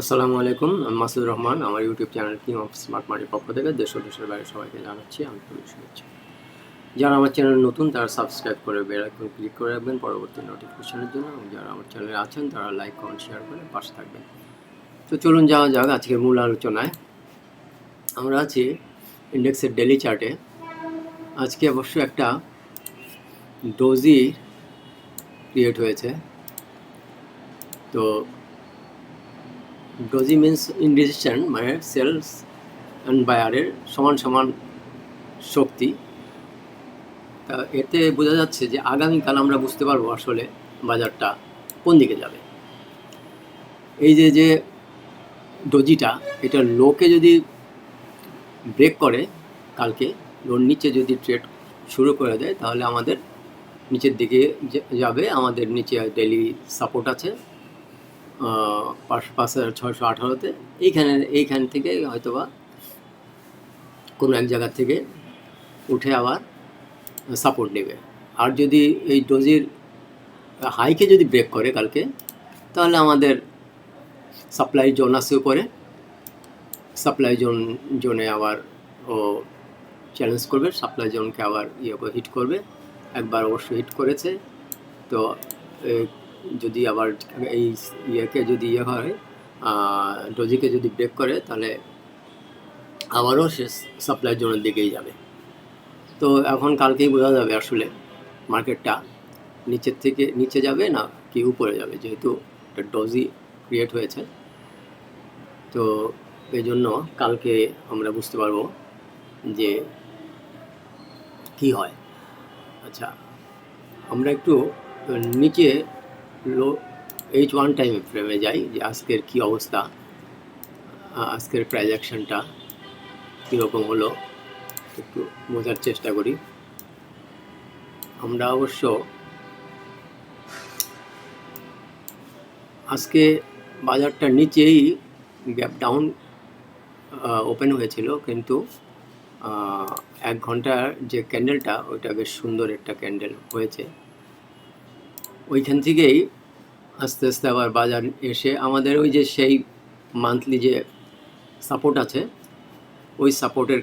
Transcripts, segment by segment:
আসসালামু আলাইকুম, আমি মাসুদুর রহমান। আমার YouTube channel king of smart মানির পক্ষ থেকে দেশ ও দেশের বাইরে সবাইকে জানাচ্ছি আন্তরিক শুভেচ্ছা। যারা আমার চ্যানেল নতুন তারা সাবস্ক্রাইব করে বেল আইকন ক্লিক করে রাখবেন পরবর্তী নোটিফিকেশনের জন্য, এবং যারা আমার চ্যানেলে আছেন তারা লাইক কমেন্ট শেয়ার করে পাশে থাকবেন। তো চলুন যাওয়া যাক আজকের মূল আলোচনায়। আমরা আছি ইন্ডেক্সের ডেলি চার্টে। আজকে অবশ্য একটা ডোজি ক্রিয়েট হয়েছে। তো ডোজি মিনস ইনডিসিশন, মানে সেলস অ্যান্ড বায়ারের সমান সমান শক্তি। তা এতে বোঝা যাচ্ছে যে আগামীকাল আমরা বুঝতে পারবো আসলে বাজারটা কোন দিকে যাবে। এই যে যে ডোজিটা, এটা লোকে যদি ব্রেক করে কালকে, লোর নিচে যদি ট্রেড শুরু করে দেয়, তাহলে আমাদের নিচের দিকে যাবে। আমাদের নিচে ডেইলি সাপোর্ট আছে 5,618-তে। এইখান থেকে হয়তোবা কোনো এক জায়গা থেকে উঠে আবার সাপোর্ট নেবে। আর যদি এই ডোজির হাইকে যদি ব্রেক করে কালকে, তাহলে আমাদের সাপ্লাই জোন আছে উপরে। সাপ্লাই জোনে আবার ও চ্যালেঞ্জ করবে, সাপ্লাই জোনকে আবার হিট করবে। একবার অবশ্য হিট করেছে। তো যদি আবার এই যদি হয়, ডোজিকে যদি ব্রেক করে, তাহলে আবারও সে সাপ্লাই জোনের দিকেই যাবে। তো এখন কালকেই বোঝা যাবে আসলে মার্কেটটা নিচের থেকে নিচে যাবে না কি উপরে যাবে, যেহেতু একটা ডোজি ক্রিয়েট হয়েছে। তো এই জন্য কালকে আমরা বুঝতে পারবো যে কি হয়। আচ্ছা, আমরা একটু নিচে লো H1 টাইম ফ্রেমে যাই, যে আজকের কি অবস্থা, আজকের প্রাইস অ্যাকশনটা কীরকম হলো একটু বোঝার চেষ্টা করি। আমরা অবশ্য আজকে বাজারটা নিচেই গ্যাপ ডাউন ওপেন হয়েছিল, কিন্তু 1 ঘন্টার যে ক্যান্ডেলটা, ওইটা বেশ সুন্দর একটা ক্যান্ডেল হয়েছে। ওইখান থেকেই আস্তে আস্তে আবার বাজার এসে আমাদের ওই যে সেই মান্থলি যে সাপোর্ট আছে, ওই সাপোর্টের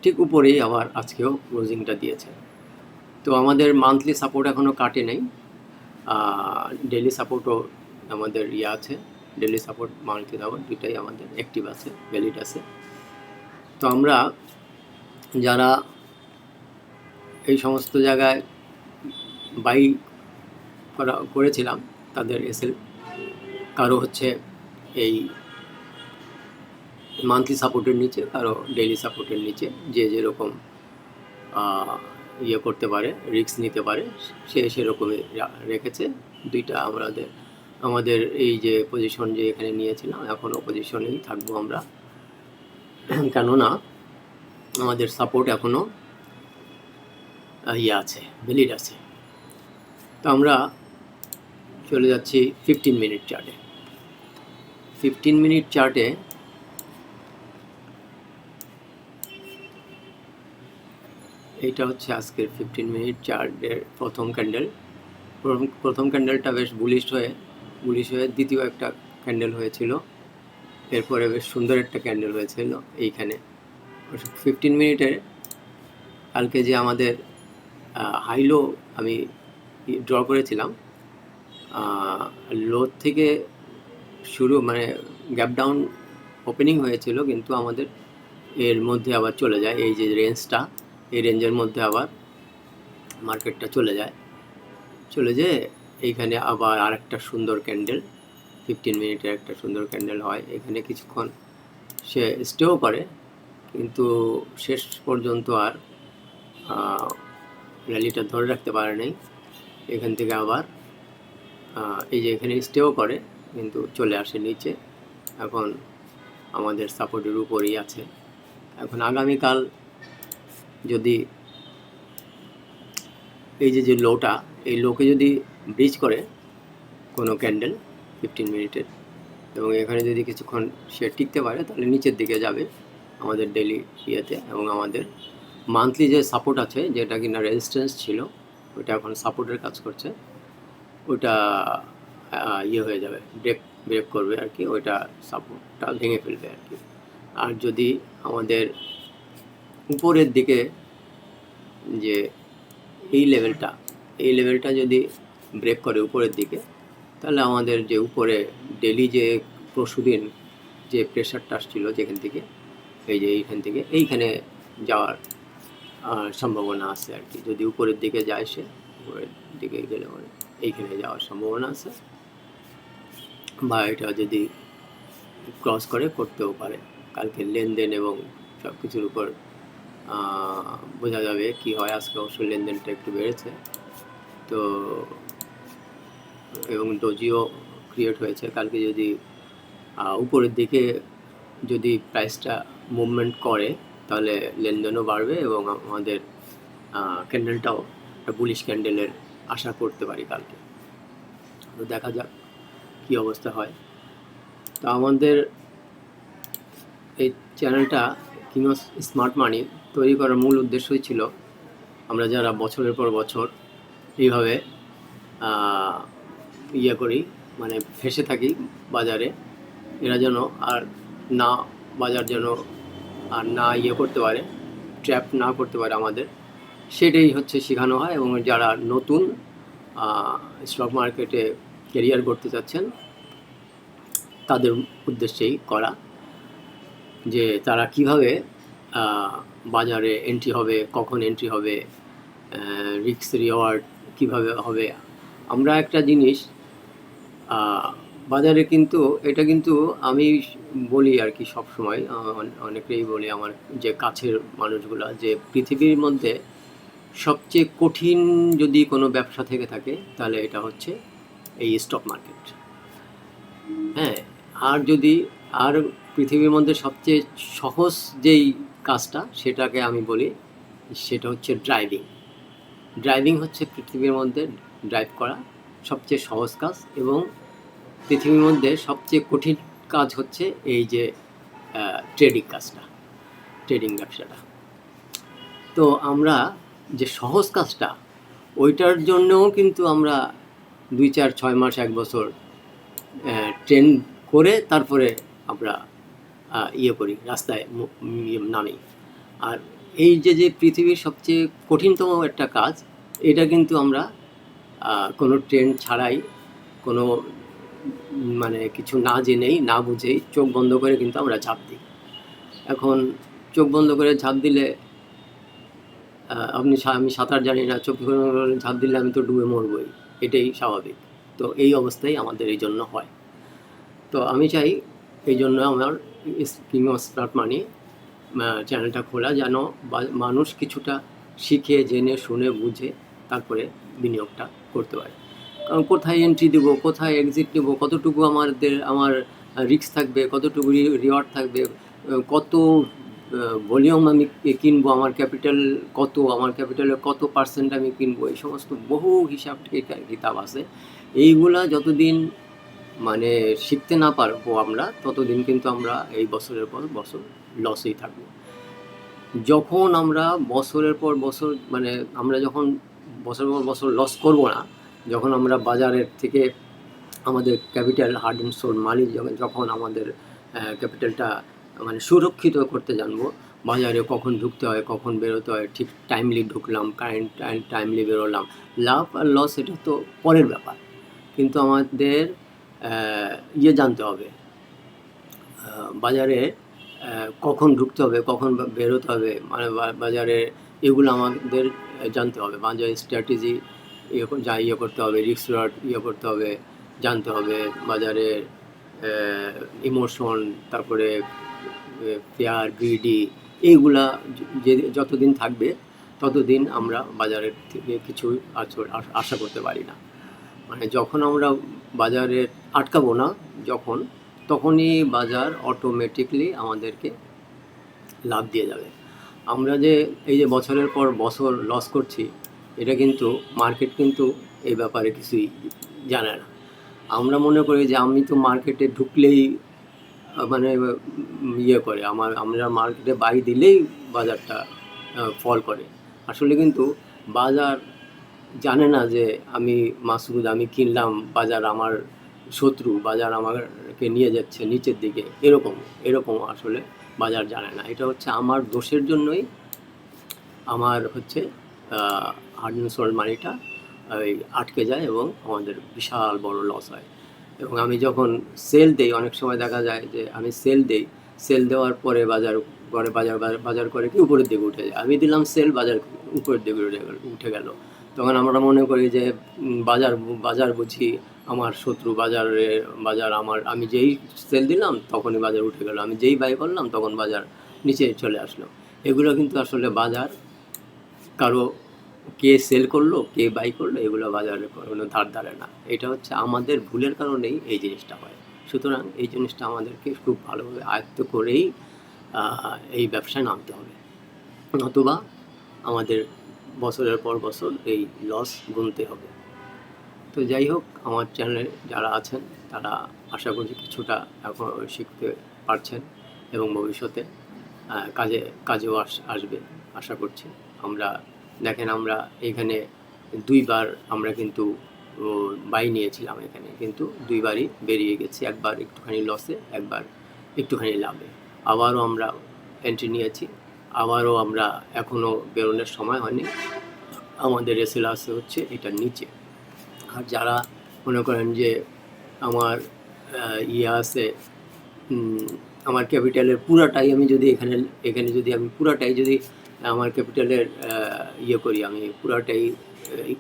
ঠিক উপরেই আবার আজকেও ক্লোজিংটা দিয়েছে। তো আমাদের মান্থলি সাপোর্ট এখনও কাটে নেই, ডেলি সাপোর্টও আমাদের আছে। ডেলি সাপোর্ট, মান্থলি সাপোর্ট দুইটাই আমাদের অ্যাক্টিভ আছে, ভ্যালিড আছে। তো আমরা যারা এই সমস্ত জায়গায় বাই করেছিলাম, তাদের এসএল কারো হচ্ছে এই মান্থলি সাপোর্টের নিচে, কারো ডেইলি সাপোর্টের নিচে, যে যেরকম করতে পারে, রিস্ক নিতে পারে, সে সেরকমই রেখেছে। দুইটা আমাদের এই যে পজিশন যে এখানে নিয়েছিলাম, এখনও পজিশনেই থাকবো আমরা, কেননা আমাদের সাপোর্ট এখনও আছে, ভ্যালিড আছে। তো আমরা চলে যাচ্ছি 15 মিনিট চার্টে। 15 মিনিট চার্টে এইটা হচ্ছে আজকের 15 মিনিট চার্টের প্রথম ক্যান্ডেল। প্রথম ক্যান্ডেলটা বেশ বুলিশ হয়ে দ্বিতীয় একটা ক্যান্ডেল হয়েছিল। এরপরে বেশ সুন্দর একটা ক্যান্ডেল হয়েছিল এইখানে 15 মিনিটে। কালকে যে আমাদের হাইলো আমি ড্র করেছিলাম, লো থেকে শুরু, মানে গ্যাপ ডাউন ওপেনিং হয়েছিল, কিন্তু আমাদের এর মধ্যে আবার চলে যায়, এই যে রেঞ্জটা, এই রেঞ্জের মধ্যে আবার মার্কেটটা চলে যেয়ে এইখানে আবার আরেকটা সুন্দর ক্যান্ডেল, 15 মিনিটের একটা সুন্দর ক্যান্ডেল হয়। এখানে কিছুক্ষণ সে স্টেও করে, কিন্তু শেষ পর্যন্ত আর র্যালিটা ধরে রাখতে পারে নাই। এখান থেকে আবার এই যে এখানে স্টেও করে, কিন্তু চলে আসে নিচে। এখন আমাদের সাপোর্টের উপরেই আছে। এখন আগামীকাল যদি এই যে লোটা, এই লোকে যদি ব্রিজ করে কোনো ক্যান্ডেল 15 মিনিটের, এবং এখানে যদি কিছুক্ষণ সে টিকতে পারে, তাহলে নিচের দিকে যাবে আমাদের ডেলি এবং আমাদের মান্থলি যে সাপোর্ট আছে, যেটা কিনা রেজিস্ট্যান্স ছিল, ওটা এখন সাপোর্টের কাজ করছে, ওটা হয়ে যাবে, ব্রেক করবে আর কি, ওইটা সাপোর্টটা ভেঙে ফেলবে আর কি। আর যদি আমাদের উপরের দিকে যে এই লেভেলটা যদি ব্রেক করে উপরের দিকে, তাহলে আমাদের যে উপরে ডেলি যে পরশুদিন যে প্রেশারটা আসছিল যেখান থেকে, এই যে এইখানে যাওয়ার সম্ভাবনা আছে আর কি। যদি উপরের দিকে যায়, সে উপরের দিকে গেলে মানে এইখানে যাওয়ার সম্ভাবনা আছে, বা এটা যদি ক্রস করতেও পারে। কালকে লেনদেন এবং সব কিছুর উপর বোঝা যাবে কি হয়। আজকে অবশ্যই লেনদেনটা একটু বেড়েছে, তো এবং ডোজিও ক্রিয়েট হয়েছে। কালকে যদি উপরের দিকে যদি প্রাইসটা মুভমেন্ট করে, তাহলে লেনদেনও বাড়বে এবং আমাদের ক্যান্ডেলটাও একটা বুলিশ ক্যান্ডেলের আশা করতে পারি কালকে। তো দেখা যাক কী অবস্থা হয়। তো আমাদের এই চ্যানেলটা কিনো স্মার্ট মানি তৈরি করার মূল উদ্দেশ্যই ছিল, আমরা যারা বছরের পর বছর এইভাবে করি, মানে ফেসে থাকি বাজারে, এরা যেন আর না, বাজার যেন আর না করতে পারে, ট্র্যাপ না করতে পারে আমাদের, সেটাই হচ্ছে শেখানো হয়। এবং যারা নতুন স্টক মার্কেটে ক্যারিয়ার করতে চাচ্ছেন, তাদের উদ্দেশ্যেই করা, যে তারা কিভাবে বাজারে এন্ট্রি হবে, কখন এন্ট্রি হবে, রিস্ক রিওয়ার্ড কীভাবে হবে। আমরা একটা জিনিস বাজারে কিন্তু, এটা কিন্তু আমি বলি আর কি সবসময়, অনেকেই বলি আমার যে কাছের মানুষগুলো, যে পৃথিবীর মধ্যে সবচেয়ে কঠিন যদি কোনো ব্যবসা থেকে থাকে, তাহলে এটা হচ্ছে এই স্টক মার্কেট। হ্যাঁ, আর পৃথিবীর মধ্যে সবচেয়ে সহজ যেই কাজটা, সেটাকে আমি বলি, সেটা হচ্ছে ড্রাইভিং হচ্ছে পৃথিবীর মধ্যে ড্রাইভ করা সবচেয়ে সহজ কাজ, এবং পৃথিবীর মধ্যে সবচেয়ে কঠিন কাজ হচ্ছে এই যে ট্রেডিং ব্যবসাটা। তো আমরা যে সহজ কাজটা, ওইটার জন্যও কিন্তু আমরা 2, 4, 6 মাস, 1 বছর ট্রেন করে তারপরে আমরা করি, রাস্তায় নামি। আর এই যে পৃথিবীর সবচেয়ে কঠিনতম একটা কাজ, এটা কিন্তু আমরা কোনো ট্রেন্ড ছাড়াই, কোনো মানে কিছু না জেনেই না বুঝেই চোখ বন্ধ করে কিন্তু আমরা ঝাঁপ দিই। এখন চোখ বন্ধ করে ঝাঁপ দিলে, আমি সাঁতার জানি না, চোখ বন্ধ করে ঝাঁপ দিলে আমি তো ডুবে মরবই, এটাই স্বাভাবিক। তো এই অবস্থায় আমাদের এই জন্য হয়। তো আমি চাই এই জন্য আমার কিনো স্মার্ট মানি চ্যানেলটা খোলা, যেন মানুষ কিছুটা শিখে, জেনে, শুনে, বুঝে তারপরে বিনিয়োগটা করতে পারে। কারণ কোথায় এন্ট্রি দেবো, কোথায় এক্সিট নেব, কতটুকু আমার রিস্ক থাকবে, কতটুকু রিওয়ার্ড থাকবে, কত ভলিউম আমি কিনবো, আমার ক্যাপিটালের কত পার্সেন্ট আমি কিনবো, এই সমস্ত বহু হিসাব কিতাব আছে। এইগুলা যতদিন মানে শিখতে না পারবো আমরা, ততদিন কিন্তু আমরা এই বছরের পর বছর লসেই থাকবো। যখন আমরা বছরের পর বছর, মানে আমরা যখন বছরের পর বছর লস করব না, যখন আমরা বাজারের থেকে আমাদের ক্যাপিটাল হার্ড অ্যান্ড সোল মানি, যখন আমাদের ক্যাপিটালটা মানে সুরক্ষিত করতে জানবো, বাজারে কখন ঢুকতে হয়, কখন বেরোতে হয়, ঠিক টাইমলি ঢুকলাম, টাইমলি বেরোলাম, লাভ আর লস এটা তো পরের ব্যাপার। কিন্তু আমাদের জানতে হবে, বাজারে কখন ঢুকতে হবে, কখন বেরোতে হবে, মানে বাজারে এগুলো আমাদের জানতে হবে। বাজারে স্ট্র্যাটেজি করতে হবে, রিস্ক রিওয়ার্ড করতে হবে, জানতে হবে। বাজারের ইমোশন, তারপরে ফেয়ার, গ্রিডি, এইগুলা যতদিন থাকবে, ততদিন আমরা বাজারের থেকে কিছু আশা করতে পারি না। মানে যখন আমরা বাজারে আটকাবো না, তখনই বাজার অটোমেটিকলি আমাদেরকে লাভ দিয়ে যাবে। আমরা যে এই যে বছরের পর বছর লস করছি, এটা কিন্তু মার্কেট কিন্তু এই ব্যাপারে কিছুই জানে না। আমরা মনে করি যে আমি তো মার্কেটে ঢুকলেই মানে করে, আমরা মার্কেটে বাই দিলেই বাজারটা ফল করে। আসলে কিন্তু বাজার জানে না যে আমি মাসুদ, আমি কিনলাম, বাজার আমার শত্রু, বাজার আমাকে নিয়ে যাচ্ছে নিচের দিকে, এরকম আসলে বাজার জানে না। এটা হচ্ছে আমার দোষের জন্যই আমার হচ্ছে হার্ড অ্যান্ড সোল্ড মানিটা ওই আটকে যায় এবং আমাদের বিশাল বড় লস হয়। এবং আমি যখন সেল দেই, অনেক সময় দেখা যায় যে আমি সেল দেওয়ার পরে বাজার করে কি উপরের দিকে উঠে যায়। আমি দিলাম সেল, বাজার উপরের দিকে উঠে গেল। তখন আমরা মনে করি যে বাজার বুঝি আমার শত্রু, বাজার আমার, আমি যেই সেল দিলাম তখনই বাজার উঠে গেল, আমি যেই বাই করলাম তখন বাজার নিচে চলে আসলো। এগুলো কিন্তু আসলে বাজার কারো, কে সেল করলো কে বাই করলো এগুলো বাজারে কোনো ধার ধারে না। এটা হচ্ছে আমাদের ভুলের কারণেই এই জিনিসটা হয়। সুতরাং এই জিনিসটা আমাদেরকে খুব ভালোভাবে আয়ত্ত করেই এই ব্যবসায় নামতে হবে, নতুবা আমাদের বছরের পর বছর এই লস গুনতে হবে। তো যাই হোক, আমার চ্যানেলে যারা আছেন তারা আশা করি কিছুটা এখন শিখতে পারছেন এবং ভবিষ্যতে কাজেও আসবে আশা করছি। আমরা দেখেন, আমরা এখানে 2 বার আমরা কিন্তু বাই নিয়েছিলাম এখানে, কিন্তু 2 বারই বেরিয়ে গেছি, একবার একটুখানি লসে, একবার একটুখানি লাভে। আবারও আমরা এন্ট্রি নিয়েছি, আবারও আমরা এখনও বেরোনোর সময় হয়নি, আমাদের এসএল আছে হচ্ছে এটার নিচে। আর যারা মনে করেন যে আমার আছে, আমার ক্যাপিটালের পুরাটাই আমি যদি এখানে যদি আমি পুরাটাই যদি আমার ক্যাপিটালের করি, আমি পুরাটাই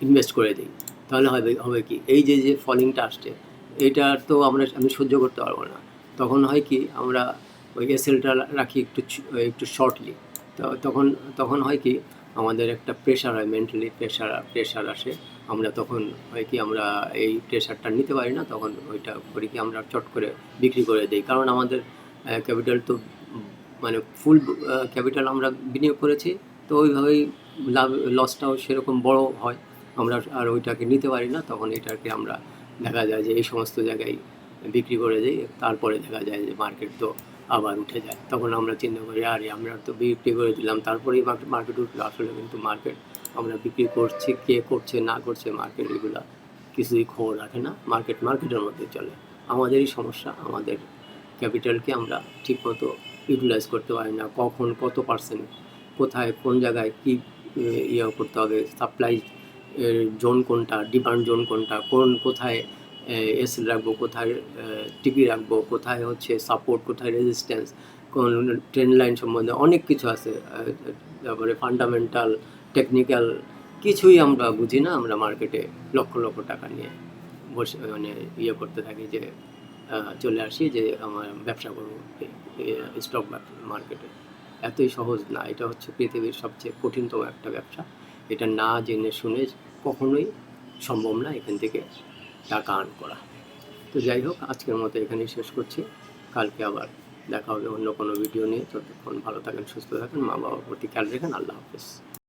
ইনভেস্ট করে দিই, তাহলে হবে কি, এই যে ফলিংটা আসছে এটা তো আমি সহ্য করতে পারবো না। তখন হয় কি, আমরা ওই এসএলটা রাখি একটু শর্টলি। তখন হয় কি, আমাদের একটা প্রেশার হয়, মেন্টালি প্রেশার আসে। আমরা তখন হয় কি, আমরা এই প্রেশারটা নিতে পারি না, তখন ওইটা করি কি, আমরা চট করে বিক্রি করে দিই। কারণ আমাদের ক্যাপিটাল তো মানে ফুল ক্যাপিটাল আমরা বিনিয়োগ করেছি, তো ওইভাবেই লসটাও সেরকম বড় হয়, আমরা আর ওইটাকে নিতে পারি না। তখন এটাকে আমরা দেখা যায় যে এই সমস্ত জায়গায় বিক্রি করে দিই। তারপরে দেখা যায় যে মার্কেট তো আবার উঠে যায়, তখন আমরা চিন্তা করি আরে আমরা তো বিক্রি করে দিলাম, তারপরেই মার্কেট উঠলো। আসলে কিন্তু মার্কেট আমরা বিক্রি করছি, কে করছে না করছে মার্কেট এগুলো কিছুই খবর রাখে না, মার্কেটের মধ্যে চলে। আমাদেরই সমস্যা, আমাদের ক্যাপিটালকে আমরা ঠিকমতো ইউটিলাইজ করতে পারি না। কখন কত পার্সেন্ট, কোথায় কোন জায়গায় কী করতে হবে, সাপ্লাই জোন কোনটা, ডিমান্ড জোন কোনটা, কোথায় এসএল রাখবো, কোথায় টিপি রাখবো, কোথায় হচ্ছে সাপোর্ট, কোথায় রেজিস্ট্যান্স, কোন ট্রেন্ড লাইন সম্বন্ধে অনেক কিছু আছে। তারপরে ফান্ডামেন্টাল, টেকনিক্যাল কিছুই আমরা বুঝি না। আমরা মার্কেটে লক্ষ লক্ষ টাকা নিয়ে বসে করতে থাকি যে চলে আসি যে আমার ব্যবসা করবো স্টক মার্কেটে। এতই সহজ না, এটা হচ্ছে পৃথিবীর সবচেয়ে কঠিনতম একটা ব্যবসা। এটা না জেনে শুনে কখনোই সম্ভব না এখান থেকে টাকা আর্ন করা। তো যাই হোক, আজকের মতো এখানেই শেষ করছি। কালকে আবার দেখা হবে অন্য কোনো ভিডিও নিয়ে। ততক্ষণ ভালো থাকেন, সুস্থ থাকেন, মা বাবার প্রতি খেয়াল রাখেন। আল্লাহ হাফেজ।